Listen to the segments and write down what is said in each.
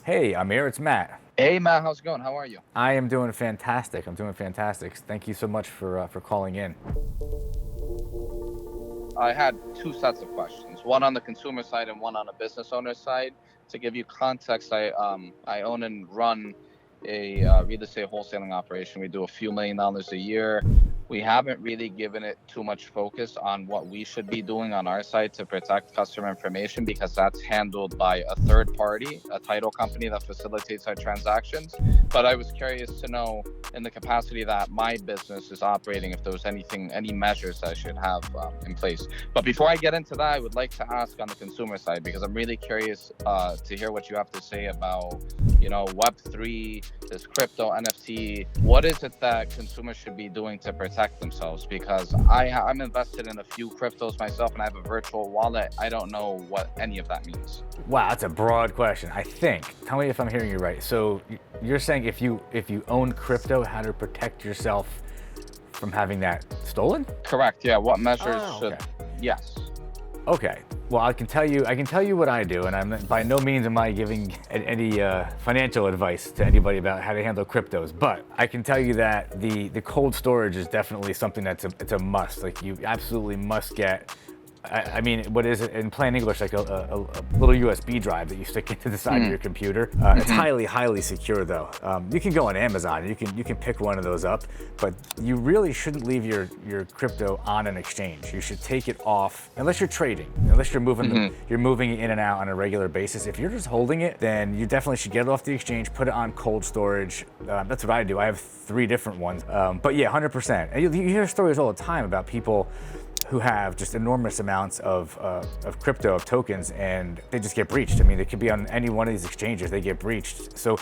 Hey, Amir, it's Matt. Hey Matt, how's it going? How are you? I am doing fantastic. I'm doing fantastic. Thank you so much for calling in. I had two sets of questions, one on the consumer side and one on the business owner side. To give you context, I own and run a real estate wholesaling operation. We do a few $1 million a year. We haven't really given it too much focus on what we should be doing on our side to protect customer information because that's handled by a third party, a title company that facilitates our transactions. But I was curious to know, in the capacity that my business is operating, if there was any measures I should have in place. But before I get into that, I would like to ask on the consumer side, because I'm really curious to hear what you have to say about, Web3, this crypto, NFT. What is it that consumers should be doing to protect themselves? Because I'm invested in a few cryptos myself, and I have a virtual wallet. I don't know what any of that means. Wow, that's a broad question. I think. Tell me if I'm hearing you right. So you're saying if you own crypto, how to protect yourself from having that stolen? Correct. Yeah. What measures Oh, should? okay. Yes. Okay. Well, I can tell you what I do, and I'm by no means am I giving any financial advice to anybody about how to handle cryptos. But I can tell you that the cold storage is definitely something it's a must. Like you absolutely must get. I mean, what is it in plain English? Like a little USB drive that you stick into the side of your computer. It's highly secure though. You can go on Amazon. You can pick one of those up, but you really shouldn't leave your crypto on an exchange. You should take it off unless you're trading, unless you're you're moving it in and out on a regular basis. If you're just holding it, then you definitely should get it off the exchange, put it on cold storage. That's what I do. I have 3 different ones. But yeah, 100%. And you hear stories all the time about people who have just enormous amounts of crypto, of tokens, and they just get breached. I mean, they could be on any one of these exchanges, they get breached. So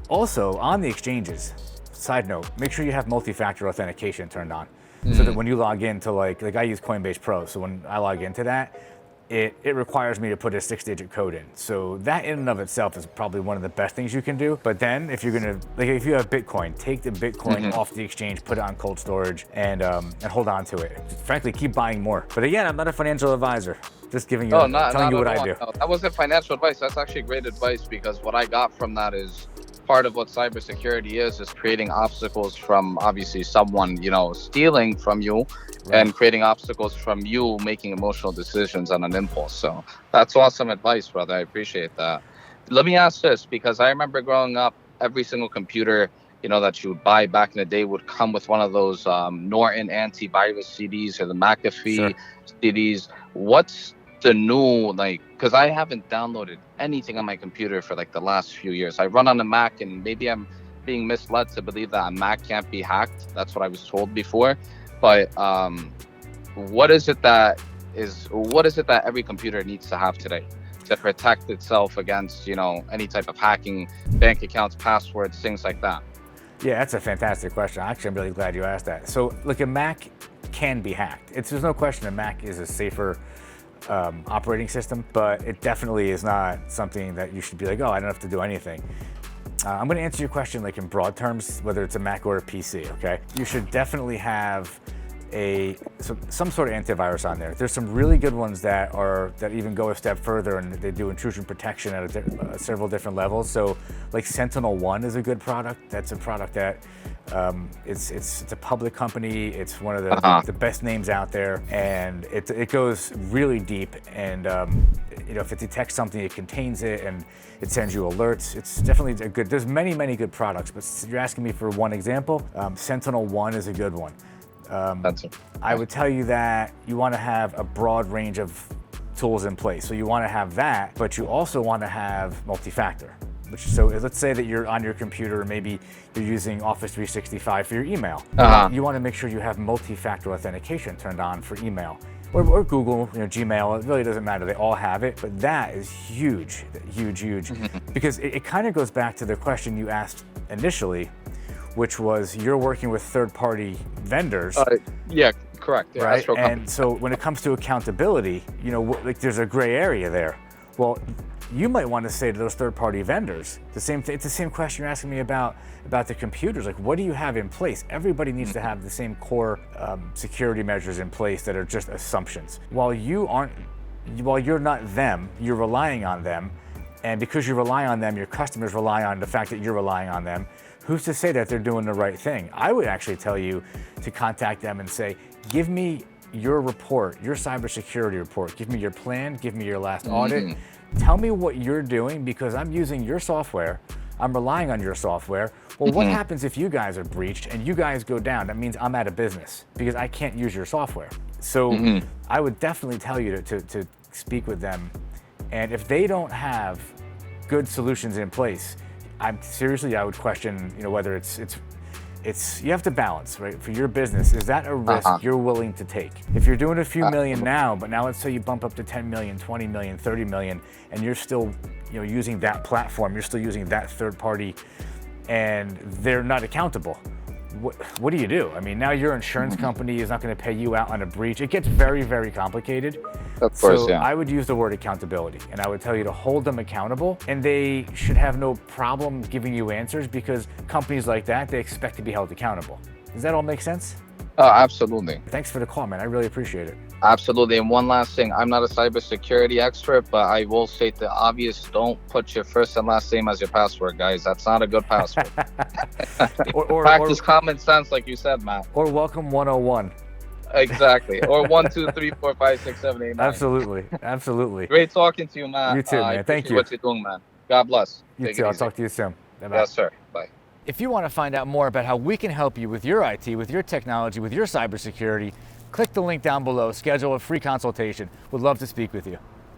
also on the exchanges, side note, make sure you have multi-factor authentication turned on. So that when you log into like I use Coinbase Pro, so when I log into that, it requires me to put a 6-digit code in. So that in and of itself is probably one of the best things you can do. But then if you're gonna, like if you have Bitcoin, take the Bitcoin off the exchange, put it on cold storage, and hold on to it. Frankly, keep buying more. But again, I'm not a financial advisor. Just giving you, Oh, not telling you at what I all. do. No, that wasn't financial advice. That's actually great advice, because what I got from that is part of what cybersecurity is creating obstacles from obviously someone, stealing from you, and creating obstacles from you making emotional decisions on an impulse. So that's awesome advice, brother. I appreciate that. Let me ask this, because I remember growing up, every single computer, that you would buy back in the day would come with one of those Norton antivirus CDs or the McAfee Sure. CDs. What's the new, like, because I haven't downloaded anything on my computer for like the last few years. I run on a Mac, and maybe I'm being misled to believe that a Mac can't be hacked. That's what I was told before. But what is it that every computer needs to have today to protect itself against, any type of hacking, bank accounts, passwords, things like that? Yeah, that's a fantastic question. Actually, I'm really glad you asked that. So, look, a Mac can be hacked. There's no question a Mac is a safer operating system, but it definitely is not something that you should be like, oh, I don't have to do anything. I'm going to answer your question like in broad terms, whether it's a Mac or a PC. Okay, you should definitely have some sort of antivirus on there. There's some really good ones that even go a step further, and they do intrusion protection at several different levels. So like SentinelOne is a good product. That's a product that it's a public company. It's one of the best names out there, and it goes really deep. And if it detects something, it contains it, and it sends you alerts. It's definitely a good. There's many good products, but you're asking me for one example. SentinelOne is a good one. I would tell you that you want to have a broad range of tools in place. So you want to have that, but you also want to have multi-factor. So let's say that you're on your computer, maybe you're using Office 365 for your email. You want to make sure you have multi-factor authentication turned on for email. Or Google, Gmail, it really doesn't matter. They all have it, but that is huge, because it kind of goes back to the question you asked initially, which was you're working with third-party vendors. Yeah, correct. Yeah, right? And so when it comes to accountability, like there's a gray area there. Well, you might want to say to those third-party vendors the same thing. It's the same question you're asking me about the computers. Like, what do you have in place? Everybody needs to have the same core security measures in place that are just assumptions. While you're not them, you're relying on them. And because you rely on them, your customers rely on the fact that you're relying on them. Who's to say that they're doing the right thing? I would actually tell you to contact them and say, give me your report, your cybersecurity report. Give me your plan, give me your last audit. Tell me what you're doing because I'm using your software. I'm relying on your software. Well, what happens if you guys are breached and you guys go down? That means I'm out of business because I can't use your software. So I would definitely tell you to speak with them. And if they don't have good solutions in place, I would question, whether it's you have to balance, right? For your business, is that a risk you're willing to take? If you're doing a few million now, but now let's say you bump up to 10 million, 20 million, 30 million, and you're still, using that platform, you're still using that third party, and they're not accountable. What do you do? I mean, now your insurance company is not going to pay you out on a breach. It gets very, very complicated. Of course, I would use the word accountability, and I would tell you to hold them accountable, and they should have no problem giving you answers because companies like that, they expect to be held accountable. Does that all make sense? Oh, absolutely. Thanks for the call, man. I really appreciate it. Absolutely. And one last thing, I'm not a cybersecurity expert, but I will state the obvious. Don't put your first and last name as your password, guys. That's not a good password. Practice common sense, like you said, Matt. Or welcome 101. Exactly. Or 1, 2, 3, 4, 5, 6, 7, 8, 9. Absolutely. Absolutely. Great talking to you, Matt. You too, man. Thank you. What you're doing, man. God bless. You too. I'll talk to you soon. Bye-bye. Yes, sir. Bye. If you want to find out more about how we can help you with your IT, with your technology, with your cybersecurity, click the link down below, schedule a free consultation. We'd love to speak with you.